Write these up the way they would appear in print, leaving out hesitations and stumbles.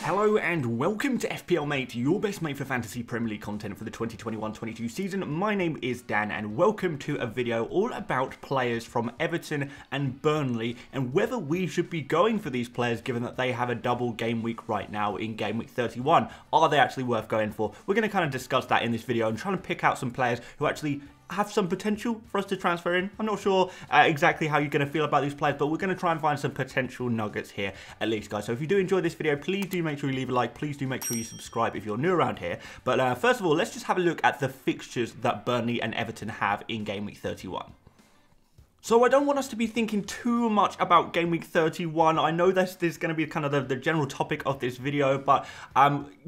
Hello and welcome to FPL Mate, your best mate for fantasy Premier League content for the 2021-22 season. My name is Dan and welcome to a video all about players from Everton and Burnley and whether we should be going for these players given that they have a double game week right now in game week 31. Are they actually worth going for? We're going to kind of discuss that in this video and try to pick out some players who actually have some potential for us to transfer in. I'm not sure exactly how you're going to feel about these players, but we're going to try and find some potential nuggets here at least, guys. So if you do enjoy this video, please do make sure you leave a like. Please do make sure you subscribe if you're new around here. But first of all, let's just have a look at the fixtures that Burnley and Everton have in game week 31. So I don't want us to be thinking too much about game week 31. I know this is going to be kind of the general topic of this video, but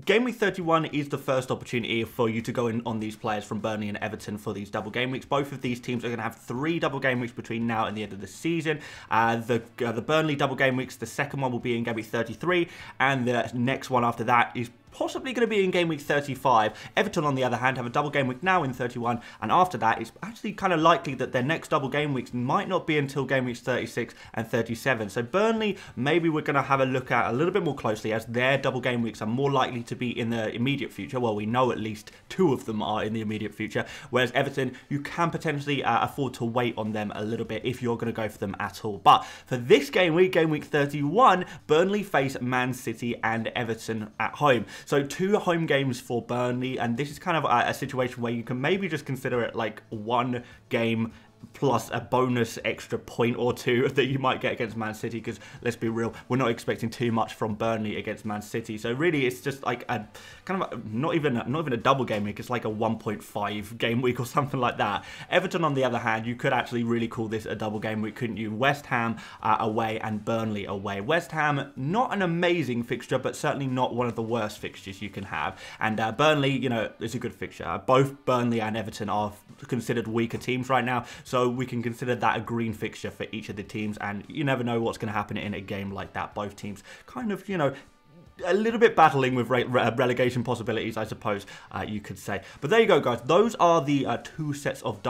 game week 31 is the first opportunity for you to go in on these players from Burnley and Everton for these double game weeks. Both of these teams are going to have 3 double game weeks between now and the end of the season. The Burnley double game weeks, the second one will be in game week 33, and the next one after that is possibly going to be in game week 35. Everton, on the other hand, have a double game week now in 31, and after that, it's actually kind of likely that their next double game weeks might not be until game weeks 36 and 37. So Burnley, maybe we're going to have a look at a little bit more closely, as their double game weeks are more likely to be in the immediate future. Well, we know at least 2 of them are in the immediate future, whereas Everton, you can potentially afford to wait on them a little bit if you're going to go for them at all. But for this game week 31, Burnley face Man City and Everton at home. So 2 home games for Burnley, and this is kind of a situation where you can maybe just consider it like 1 game plus a bonus extra point or 2 that you might get against Man City, because let's be real, we're not expecting too much from Burnley against Man City. So really it's just like a kind of not even a double game week, it's like a 1.5 game week or something like that. Everton, on the other hand, you could actually really call this a double game week, couldn't you? West Ham away and Burnley away. West Ham, not an amazing fixture, but certainly not one of the worst fixtures you can have. And Burnley, you know, it's a good fixture. Both Burnley and Everton are considered weaker teams right now, so we can consider that a green fixture for each of the teams, and you never know what's going to happen in a game like that. Both teams kind of, you know, a little bit battling with relegation possibilities, I suppose you could say. But there you go, guys. Those are the 2 sets of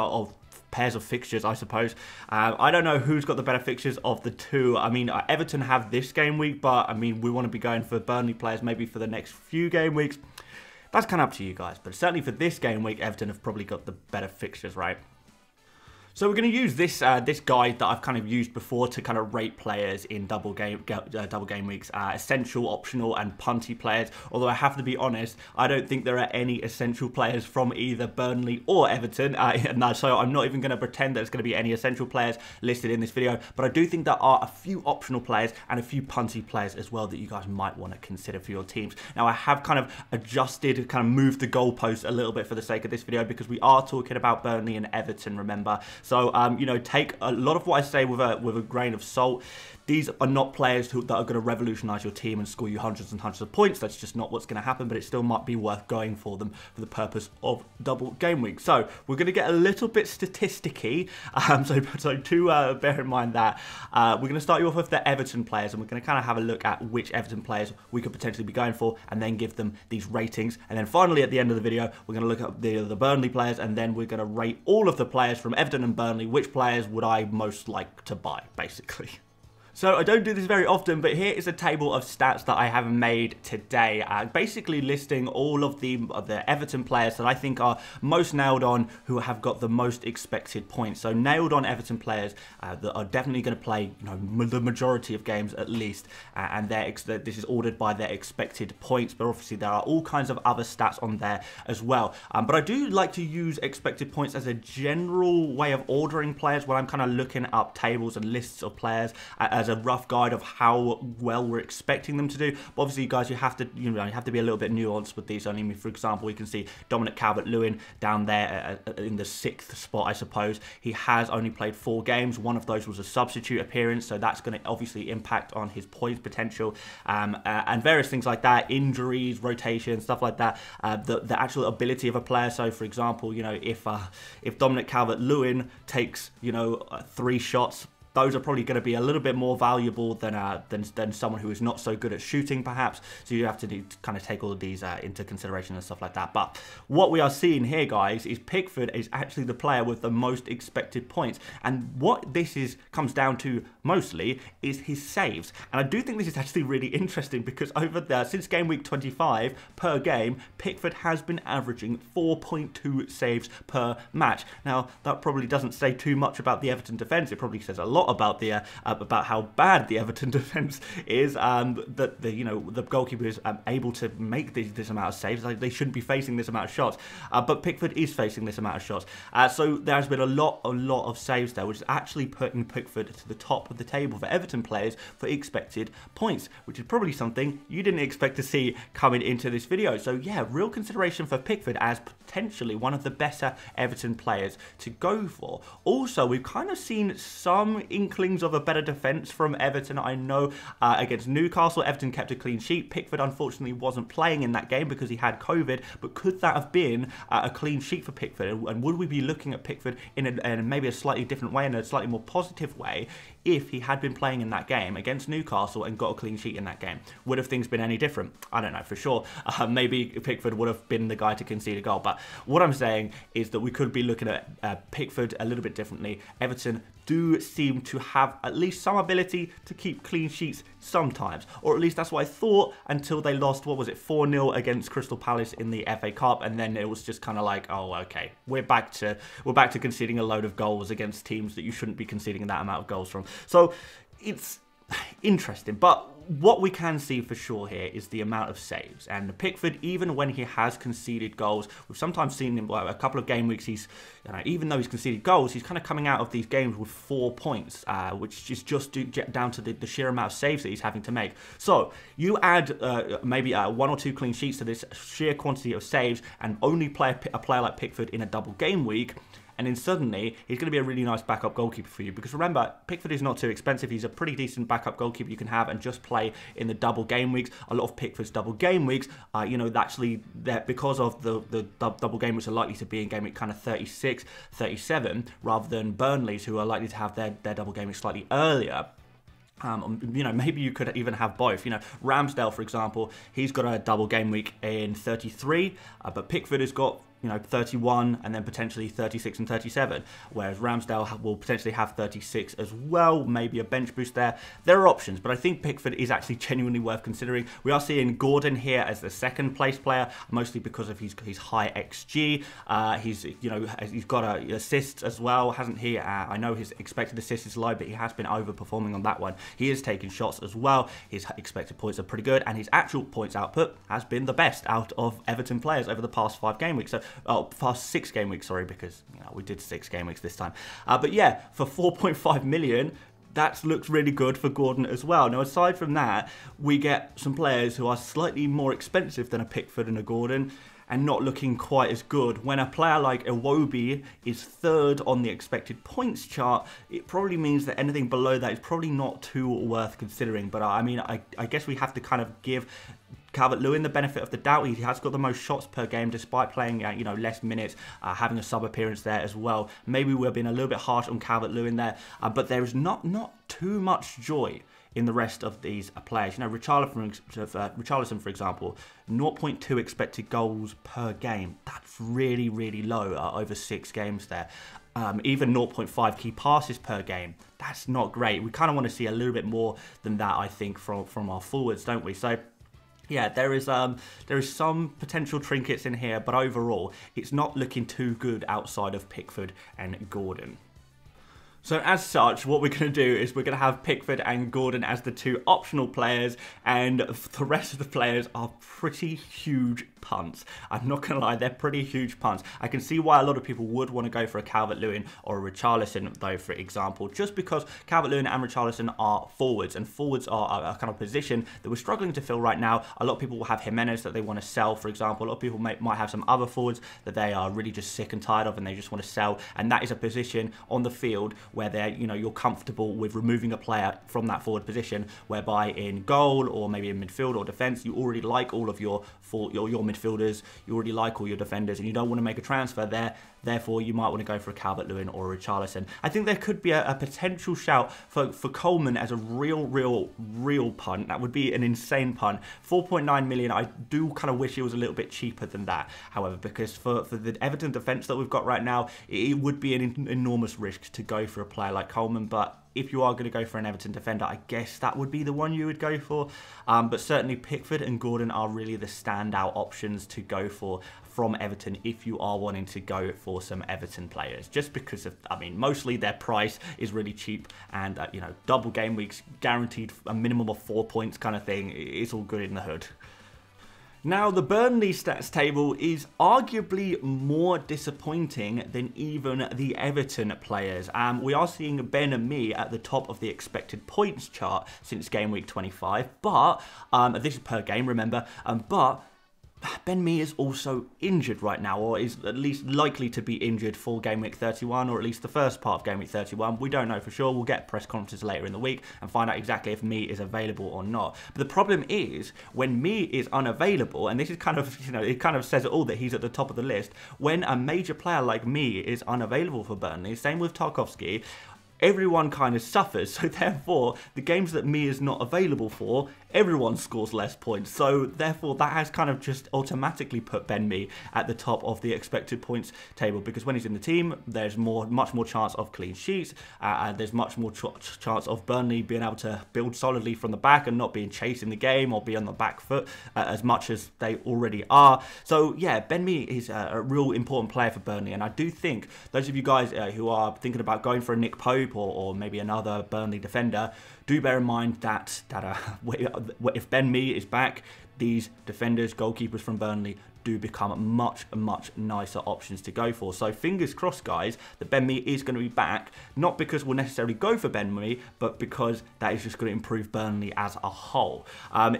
pairs of fixtures, I suppose. I don't know who's got the better fixtures of the 2. I mean, Everton have this game week, but I mean, we want to be going for Burnley players maybe for the next few game weeks. That's kind of up to you guys, but certainly for this game week, Everton have probably got the better fixtures, right? So we're going to use this this guide that I've kind of used before to kind of rate players in double game weeks, essential, optional, and punty players. Although I have to be honest, I don't think there are any essential players from either Burnley or Everton. So I'm not even going to pretend there's going to be any essential players listed in this video. But I do think there are a few optional players and a few punty players as well that you guys might want to consider for your teams. Now I have kind of adjusted, kind of moved the goalpost a little bit for the sake of this video, because we are talking about Burnley and Everton, remember. So, you know, take a lot of what I say with a grain of salt. These are not players that are going to revolutionise your team and score you hundreds and hundreds of points. That's just not what's going to happen, but it still might be worth going for them for the purpose of double game week. So we're going to get a little bit statisticky, so to bear in mind that we're going to start you off with the Everton players, and we're going to kind of have a look at which Everton players we could potentially be going for, and then give them these ratings. And then finally, at the end of the video, we're going to look at the Burnley players, and then we're going to rate all of the players from Everton and Burnley. Which players would I most like to buy, basically? So I don't do this very often, but here is a table of stats that I have made today, basically listing all of the Everton players that I think are most nailed on, who have got the most expected points. So nailed on Everton players that are definitely going to play, you know, the majority of games at least, and this is ordered by their expected points. But obviously there are all kinds of other stats on there as well. But I do like to use expected points as a general way of ordering players when I'm kind of looking up tables and lists of players as a rough guide of how well we're expecting them to do. But obviously, guys, you have to be a little bit nuanced with these. Only, for example, we can see Dominic, Calvert, Lewin down there in the 6th spot, I suppose. He has only played 4 games. One of those was a substitute appearance, so that's going to obviously impact on his points potential, and various things like that, injuries, rotation, stuff like that. The actual ability of a player. So, for example, you know, if Dominic Calvert-Lewin takes, you know, 3 shots those are probably going to be a little bit more valuable than someone who is not so good at shooting, perhaps. So you have to kind of take all of these into consideration and stuff like that. But what we are seeing here, guys, is Pickford is actually the player with the most expected points. And what this comes down to mostly is his saves. And I do think this is actually really interesting because since game week 25 per game, Pickford has been averaging 4.2 saves per match. Now, that probably doesn't say too much about the Everton defence. It probably says a lot about about how bad the Everton defence is. That the goalkeeper is able to make this amount of saves. Like, they shouldn't be facing this amount of shots, but Pickford is facing this amount of shots. So there has been a lot of saves there, which is actually putting Pickford to the top of the table for Everton players for expected points, which is probably something you didn't expect to see coming into this video. So yeah, real consideration for Pickford as potentially one of the better Everton players to go for. Also, we've kind of seen some inklings of a better defence from Everton. I know against Newcastle, Everton kept a clean sheet. Pickford unfortunately wasn't playing in that game because he had COVID, but could that have been a clean sheet for Pickford? And would we be looking at Pickford in maybe a slightly different way, in a slightly more positive way, if he had been playing in that game against Newcastle and got a clean sheet in that game? Would have things been any different? I don't know for sure. Maybe Pickford would have been the guy to concede a goal. But what I'm saying is that we could be looking at Pickford a little bit differently. Everton do seem to have at least some ability to keep clean sheets sometimes, or at least that's what I thought until they lost, what was it, 4-0 against Crystal Palace in the FA Cup, and then it was just kind of like, oh, okay, we're back to conceding a load of goals against teams that you shouldn't be conceding that amount of goals from. So it's interesting, but what we can see for sure here is the amount of saves. And Pickford, even when he has conceded goals, we've sometimes seen him, like a couple of game weeks, even though he's conceded goals, he's kind of coming out of these games with 4 points, which is just down to the sheer amount of saves that he's having to make. So you add maybe 1 or 2 clean sheets to this sheer quantity of saves and only play a player like Pickford in a double game week, and then suddenly he's going to be a really nice backup goalkeeper for you. Because remember, Pickford is not too expensive. He's a pretty decent backup goalkeeper you can have and just play in the double game weeks. A lot of Pickford's double game weeks, actually, because of the double game weeks are likely to be in game week kind of 36, 37, rather than Burnley's, who are likely to have their double game week slightly earlier. Maybe you could even have both. Ramsdale, for example, he's got a double game week in 33, but Pickford has got 31 and then potentially 36 and 37, whereas Ramsdale will potentially have 36 as well, maybe a bench boost there. There are options, but I think Pickford is actually genuinely worth considering. We are seeing Gordon here as the second place player, mostly because of his high XG. He's got assists as well, hasn't he? I know his expected assist is low, but he has been overperforming on that one. He is taking shots as well. His expected points are pretty good, and his actual points output has been the best out of Everton players over the past 5 game weeks. So past 6 game weeks, sorry, because we did 6 game weeks this time. But yeah, for 4.5 million, that looks really good for Gordon as well. Now, aside from that, we get some players who are slightly more expensive than a Pickford and a Gordon, and not looking quite as good. When a player like Iwobi is 3rd on the expected points chart, it probably means that anything below that is probably not too worth considering. But I mean, I guess we have to kind of give Calvert Lewin the benefit of the doubt. He has got the most shots per game despite playing less minutes, having a sub appearance there as well. Maybe we're being a little bit harsh on Calvert Lewin there, but there is not too much joy in the rest of these players. Richarlison, for example, 0.2 expected goals per game. That's really, really low over 6 games there. Even 0.5 key passes per game. That's not great. We kind of want to see a little bit more than that, I think, from our forwards, don't we? So yeah, there is some potential trinkets in here, but overall, it's not looking too good outside of Pickford and Gordon. So as such, what we're going to do is we're going to have Pickford and Gordon as the 2 optional players, and the rest of the players are pretty huge punts. I'm not going to lie, they're pretty huge punts. I can see why a lot of people would want to go for a Calvert Lewin or a Richarlison, though, for example, just because Calvert Lewin and Richarlison are forwards, and forwards are a kind of position that we're struggling to fill right now. A lot of people will have Jimenez that they want to sell, for example. A lot of people might have some other forwards that they are really just sick and tired of and they just want to sell, and that is a position on the field where they're, you're comfortable with removing a player from that forward position, whereby in goal or maybe in midfield or defence, you already like all of your midfielders, you already like all your defenders, and you don't want to make a transfer there. Therefore, you might want to go for a Calvert, Lewin or a Richarlison. I think there could be a potential shout for Coleman as a real punt. That would be an insane punt. 4.9 million. I do kind of wish it was a little bit cheaper than that, however, because for the Everton defence that we've got right now, it would be an enormous risk to go for a player like Coleman. But if you are going to go for an Everton defender, I guess that would be the one you would go for. But certainly Pickford and Gordon are really the standout options to go for from Everton if you are wanting to go for some Everton players. Just because of, I mean, mostly their price is really cheap, and you know, double game weeks, guaranteed a minimum of 4 points kind of thing. It's all good in the hood. Now, the Burnley stats table is arguably more disappointing than even the Everton players. We are seeing Ben and me at the top of the expected points chart since game week 25, but this is per game, remember, but Ben Mee is also injured right now, or is at least likely to be injured for game week 31, or at least the first part of game week 31. We don't know for sure. We'll get press conferences later in the week and find out exactly if Mee is available or not. But the problem is, when Mee is unavailable, and this is kind of, you know, it kind of says it all that he's at the top of the list, when a major player like Mee is unavailable for Burnley, same with Tarkowski, everyone kind of suffers. So therefore, the games that Mee is not available for, everyone scores less points. So therefore, that has kind of just automatically put Ben Mee at the top of the expected points table, because when he's in the team, there's much more chance of clean sheets, and there's much more chance of Burnley being able to build solidly from the back and not being chased in the game or be on the back foot as much as they already are. So yeah, Ben Mee is a real important player for Burnley, and I do think those of you guys who are thinking about going for a Nick Pope or maybe another Burnley defender, do bear in mind that if Ben Mee is back, these defenders, goalkeepers from Burnley do become much nicer options to go for. So fingers crossed, guys, that Ben Mee is going to be back, not because we'll necessarily go for Ben Mee, but because that is just going to improve Burnley as a whole.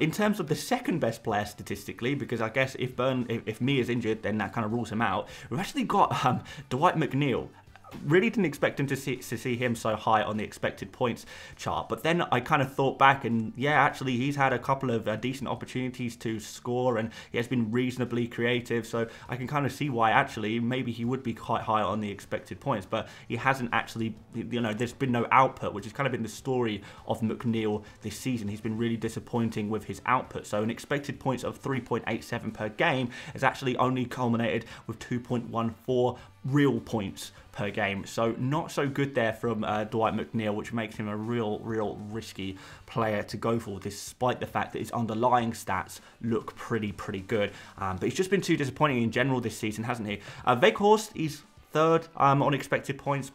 In terms of the second best player statistically, because I guess if Mee is injured, then that kind of rules him out, we've actually got Dwight Mcneal. Really didn't expect him to see him so high on the expected points chart, but then I kind of thought back, and yeah, actually he's had a couple of decent opportunities to score, and he has been reasonably creative, so I can kind of see why actually maybe he would be quite high on the expected points, but he hasn't actually, you know, there's been no output, which has kind of been the story of McNeil this season. He's been really disappointing with his output, so an expected points of 3.87 per game has actually only culminated with 2.14 real points per game. So not so good there from Dwight Mcneal, which makes him a real risky player to go for, despite the fact that his underlying stats look pretty good. But he's just been too disappointing in general this season, hasn't he? Weghorst is third on expected points.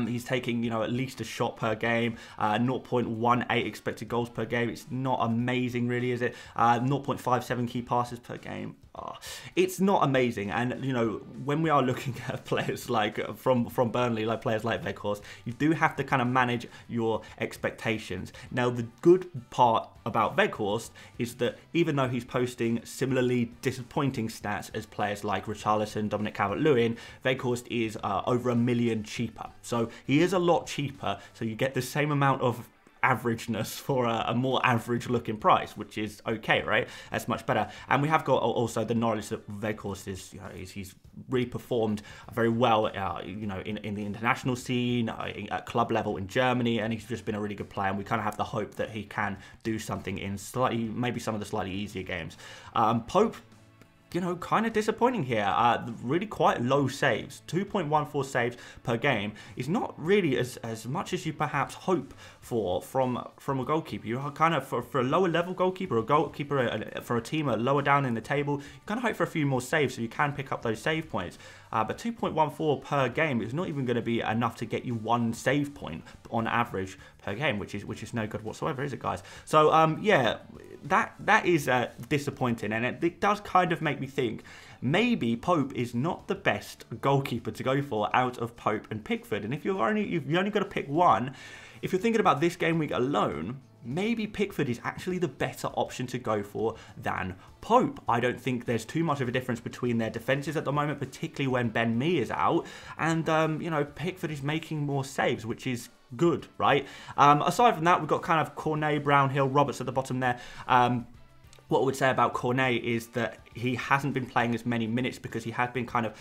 He's taking, you know, at least a shot per game, 0.18 expected goals per game. It's not amazing, really, is it? 0.57 key passes per game. It's not amazing, and you know, when we are looking at players like from Burnley, like players like Weghorst, you do have to kind of manage your expectations. Now, the good part about Weghorst is that even though he's posting similarly disappointing stats as players like Richarlison, Dominic, Calvert, Lewin, Weghorst is over $1 million cheaper. So he is a lot cheaper, so you get the same amount of averageness for a more average looking price, which is okay, right? That's much better. And we have got also the knowledge that Weghorst is, you know, he's really performed very well, you know, in the international scene, at club level in Germany, and he's just been a really good player, and we kind of have the hope that he can do something in maybe some of the slightly easier games. Pope, you know, kind of disappointing here. Really quite low saves. 2.14 saves per game is not really as much as you perhaps hope for from a goalkeeper. You are kind of, for a lower level goalkeeper, for a team lower down in the table, you kind of hope for a few more saves so you can pick up those save points. But 2.14 per game is not even going to be enough to get you one save point on average per game, which is no good whatsoever, is it, guys? So yeah, that is disappointing, and it does kind of make me think maybe Pope is not the best goalkeeper to go for out of Pope and Pickford. And if you've only got to pick one, if you're thinking about this game week alone, maybe Pickford is actually the better option to go for than Pope. I don't think there's too much of a difference between their defences at the moment, particularly when Ben Mee is out. And, you know, Pickford is making more saves, which is good, right? Aside from that, we've got kind of Cornet, Brownhill, Roberts at the bottom there. what I would say about Cornet is that he hasn't been playing as many minutes because he has been kind of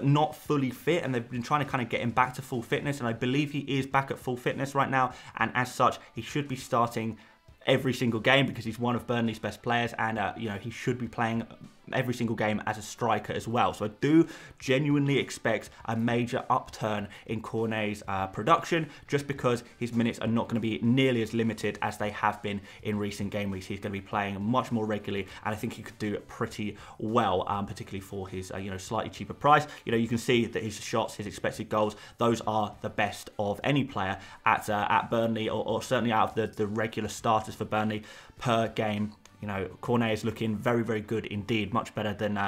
not fully fit, and they've been trying to kind of get him back to full fitness, and I believe he is back at full fitness right now, and as such he should be starting every single game because he's one of Burnley's best players, and you know, he should be playing every single game as a striker as well. So I do genuinely expect a major upturn in Cornet's production, just because his minutes are not going to be nearly as limited as they have been in recent game weeks. He's going to be playing much more regularly, and I think he could do pretty well, particularly for his you know, slightly cheaper price. You know, you can see that his shots, his expected goals, those are the best of any player at Burnley, or certainly out of the regular starters for Burnley per game. You know, Cornet is looking very, very good indeed. Much better than,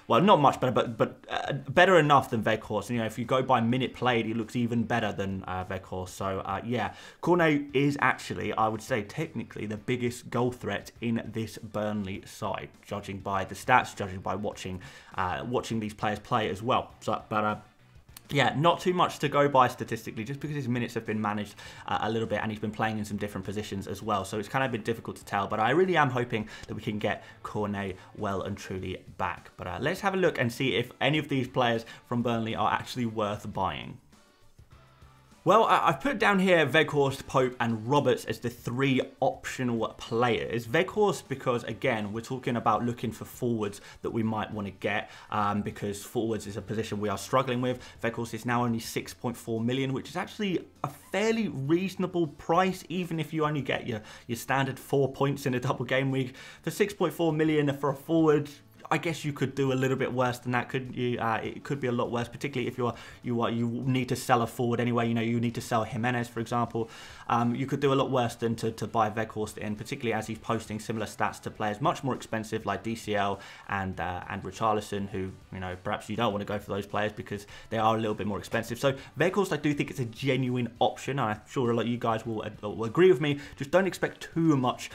well, not much better, but better enough than Weghorst. You know, if you go by minute played, he looks even better than Weghorst. So, yeah, Cornet is actually, I would say, technically the biggest goal threat in this Burnley side, judging by the stats, judging by watching these players play as well. So, but yeah, not too much to go by statistically, just because his minutes have been managed a little bit, and he's been playing in some different positions as well. So it's kind of been difficult to tell, but I really am hoping that we can get Cornet well and truly back. But let's have a look and see if any of these players from Burnley are actually worth buying. Well, I've put down here Weghorst, Pope and Roberts as the 3 optional players. Weghorst because, again, we're talking about looking for forwards that we might want to get, because forwards is a position we are struggling with. Weghorst is now only 6.4 million, which is actually a fairly reasonable price, even if you only get your standard 4 points in a double game week. For 6.4 million for a forward, I guess you could do a little bit worse than that, couldn't you? It could be a lot worse, particularly if you need to sell a forward anyway. You know, you need to sell Jimenez, for example. You could do a lot worse than to buy Weghorst in, particularly as he's posting similar stats to players much more expensive like DCL and Richarlison, who, you know, perhaps you don't want to go for those players because they are a little bit more expensive. So Weghorst, I do think it's a genuine option. I'm sure a lot of you guys will agree with me. Just don't expect too much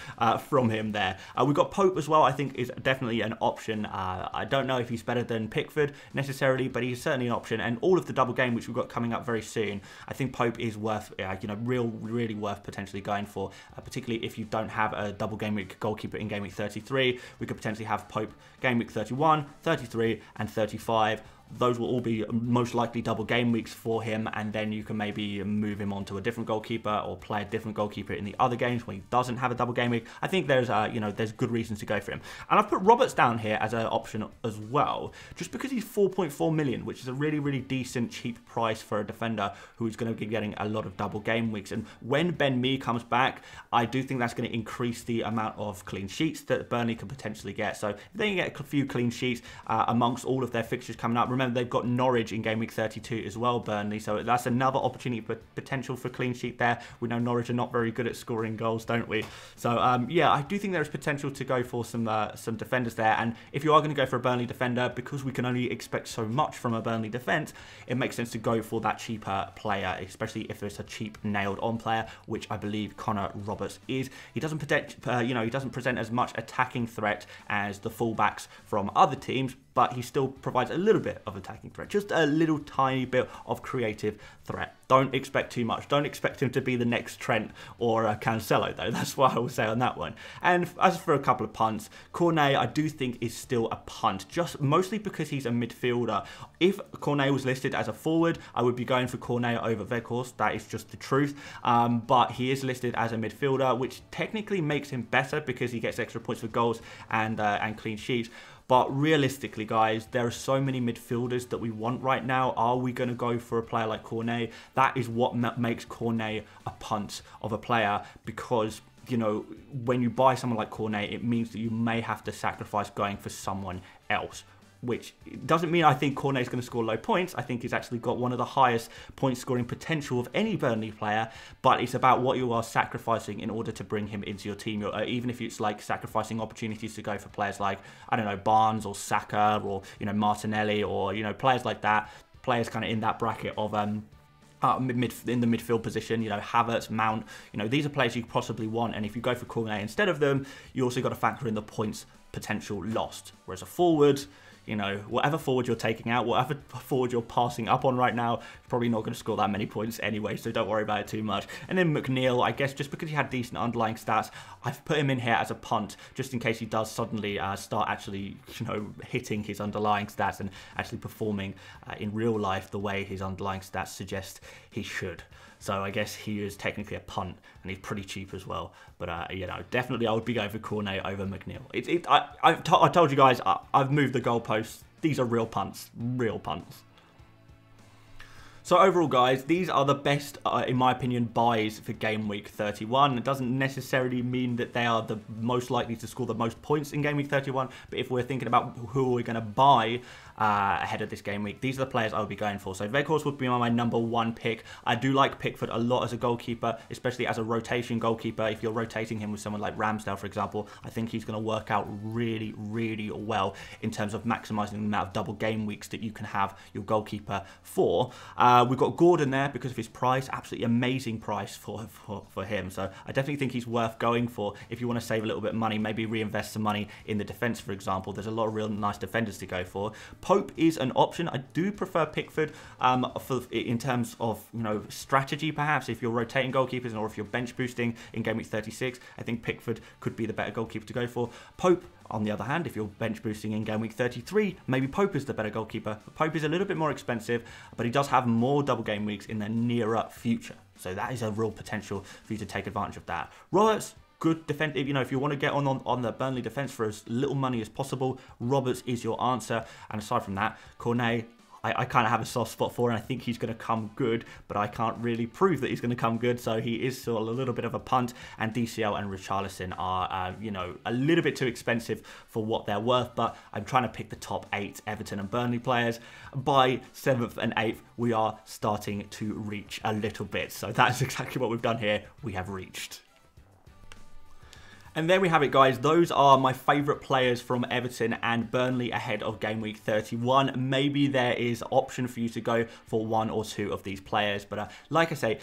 from him there. We've got Pope as well. I think is definitely an option. I don't know if he's better than Pickford necessarily, but he's certainly an option. And all of the double game which we've got coming up very soon, I think Pope is worth, you know, really worth potentially going for. Particularly if you don't have a double game week goalkeeper in game week 33, we could potentially have Pope game week 31, 33, and 35. Those will all be most likely double game weeks for him, and then you can maybe move him on to a different goalkeeper or play a different goalkeeper in the other games when he doesn't have a double game week. I think there's you know, there's good reasons to go for him. And I've put Roberts down here as an option as well, just because he's 4.4 million, which is a really decent cheap price for a defender who's going to be getting a lot of double game weeks. And when Ben Mee comes back, I do think that's going to increase the amount of clean sheets that Burnley could potentially get. So if they can get a few clean sheets amongst all of their fixtures coming up, remember they've got Norwich in game week 32 as well, Burnley, so that's another opportunity for potential for clean sheet there. We know Norwich are not very good at scoring goals, don't we? So yeah, I do think there is potential to go for some defenders there. And if you are going to go for a Burnley defender, because we can only expect so much from a Burnley defence, it makes sense to go for that cheaper player, especially if there's a cheap nailed on player, which I believe Connor Roberts is. He doesn't you know, he doesn't present as much attacking threat as the fullbacks from other teams, but he still provides a little bit of attacking threat, just a little tiny bit of creative threat. Don't expect too much. Don't expect him to be the next Trent or Cancelo, though. That's what I will say on that one. And as for a couple of punts, Cornet, I do think is still a punt, just mostly because he's a midfielder. If Cornet was listed as a forward, I would be going for Cornet over Weghorst. That is just the truth. But he is listed as a midfielder, which technically makes him better because he gets extra points for goals and clean sheets. But realistically, guys, there are so many midfielders that we want right now. Are we going to go for a player like Cornet? That is what makes Cornet a punt of a player, because, you know, when you buy someone like Cornet, it means that you may have to sacrifice going for someone else, which doesn't mean I think Cornet is going to score low points. I think he's actually got one of the highest point scoring potential of any Burnley player, but it's about what you are sacrificing in order to bring him into your team. Even if it's like sacrificing opportunities to go for players like, I don't know, Barnes or Saka or, you know, Martinelli or, you know, players like that, players kind of in that bracket of in the midfield position, you know, Havertz, Mount, you know, these are players you possibly want. And if you go for Cornet instead of them, you also got to factor in the points potential lost. Whereas a forward, you know, whatever forward you're taking out, whatever forward you're passing up on right now, probably not going to score that many points anyway, so don't worry about it too much. And then McNeil, I guess just because he had decent underlying stats, I've put him in here as a punt, just in case he does suddenly start actually, you know, hitting his underlying stats and actually performing in real life the way his underlying stats suggest he should. So I guess he is technically a punt, and he's pretty cheap as well. But, you know, definitely I would be going for Cornet over McNeil. I told you guys, I've moved the goalposts. These are real punts, real punts. So overall, guys, these are the best, in my opinion, buys for game week 31. It doesn't necessarily mean that they are the most likely to score the most points in game week 31, but if we're thinking about who we're going to buy ahead of this game week, these are the players I would be going for. So Weghorst would be my #1 pick. I do like Pickford a lot as a goalkeeper, especially as a rotation goalkeeper. If you're rotating him with someone like Ramsdale, for example, I think he's going to work out really, really well in terms of maximising the amount of double game weeks that you can have your goalkeeper for. We've got Gordon there because of his price, absolutely amazing price for him. So I definitely think he's worth going for if you want to save a little bit of money, maybe reinvest some money in the defence, for example. There's a lot of real nice defenders to go for. Pope is an option. I do prefer Pickford in terms of, you know, strategy perhaps. If you're rotating goalkeepers or if you're bench boosting in game week 36, I think Pickford could be the better goalkeeper to go for. Pope, on the other hand, if you're bench boosting in game week 33, maybe Pope is the better goalkeeper. Pope is a little bit more expensive, but he does have more double game weeks in the nearer future. So that is a real potential for you to take advantage of that. Roberts, good defensive, you know, if you want to get on the Burnley defence for as little money as possible, Roberts is your answer. And aside from that, Cornet, I kind of have a soft spot for, and I think he's going to come good, but I can't really prove that he's going to come good, so he is still a little bit of a punt. And DCL and Richarlison are, you know, a little bit too expensive for what they're worth, but I'm trying to pick the top 8 Everton and Burnley players. By 7th and 8th, we are starting to reach a little bit, so that's exactly what we've done here. We have reached. And there we have it, guys. Those are my favourite players from Everton and Burnley ahead of game week 31. Maybe there is option for you to go for 1 or 2 of these players. But like I say,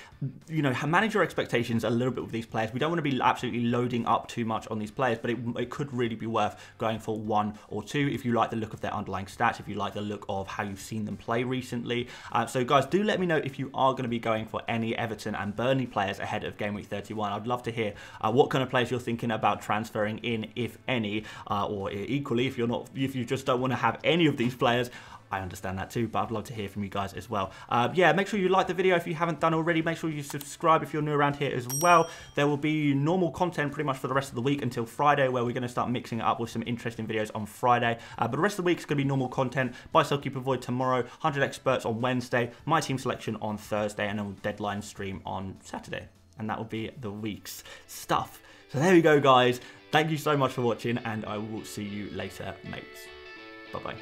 you know, manage your expectations a little bit with these players. We don't want to be absolutely loading up too much on these players, but it could really be worth going for 1 or 2 if you like the look of their underlying stats, if you like the look of how you've seen them play recently. So guys, do let me know if you are going to be going for any Everton and Burnley players ahead of game week 31. I'd love to hear what kind of players you're thinking about transferring in, if any, or equally, if you just don't want to have any of these players, I understand that too, but I'd love to hear from you guys as well. Yeah, make sure you like the video if you haven't done already. Make sure you subscribe if you're new around here as well. There will be normal content pretty much for the rest of the week until Friday, where we're going to start mixing it up with some interesting videos on Friday. But the rest of the week is going to be normal content. Buy, sell, keep, avoid tomorrow. 100 experts on Wednesday. My team selection on Thursday, and then deadline stream on Saturday. And that will be the week's stuff. So there we go, guys. Thank you so much for watching, and I will see you later, mates. Bye-bye.